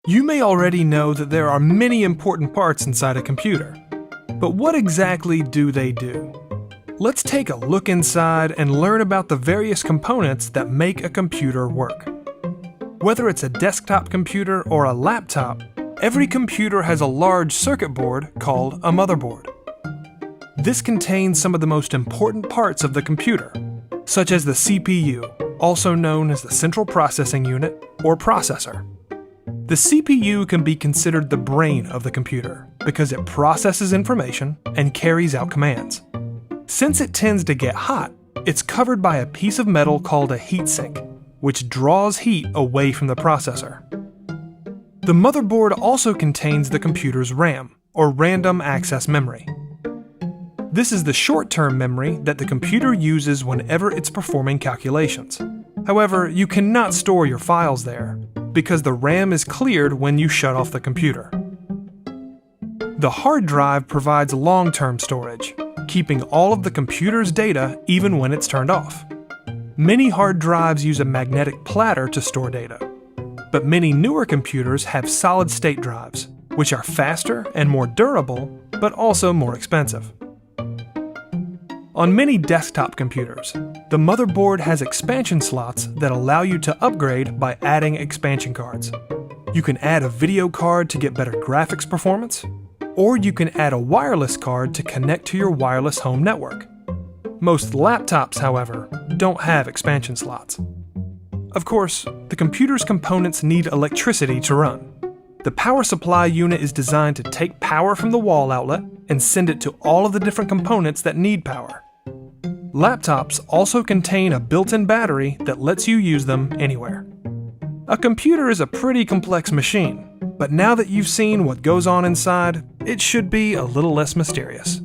You may already know that there are many important parts inside a computer. But what exactly do they do? Let's take a look inside and learn about the various components that make a computer work. Whether it's a desktop computer or a laptop, every computer has a large circuit board called a motherboard. This contains some of the most important parts of the computer, such as the CPU, also known as the Central Processing Unit or processor. The CPU can be considered the brain of the computer because it processes information and carries out commands. Since it tends to get hot, it's covered by a piece of metal called a heatsink, which draws heat away from the processor. The motherboard also contains the computer's RAM, or random access memory. This is the short-term memory that the computer uses whenever it's performing calculations. However, you cannot store your files there, because the RAM is cleared when you shut off the computer. The hard drive provides long-term storage, keeping all of the computer's data even when it's turned off. Many hard drives use a magnetic platter to store data, but many newer computers have solid-state drives, which are faster and more durable, but also more expensive. On many desktop computers, the motherboard has expansion slots that allow you to upgrade by adding expansion cards. You can add a video card to get better graphics performance, or you can add a wireless card to connect to your wireless home network. Most laptops, however, don't have expansion slots. Of course, the computer's components need electricity to run. The power supply unit is designed to take power from the wall outlet and send it to all of the different components that need power. Laptops also contain a built-in battery that lets you use them anywhere. A computer is a pretty complex machine, but now that you've seen what goes on inside, it should be a little less mysterious.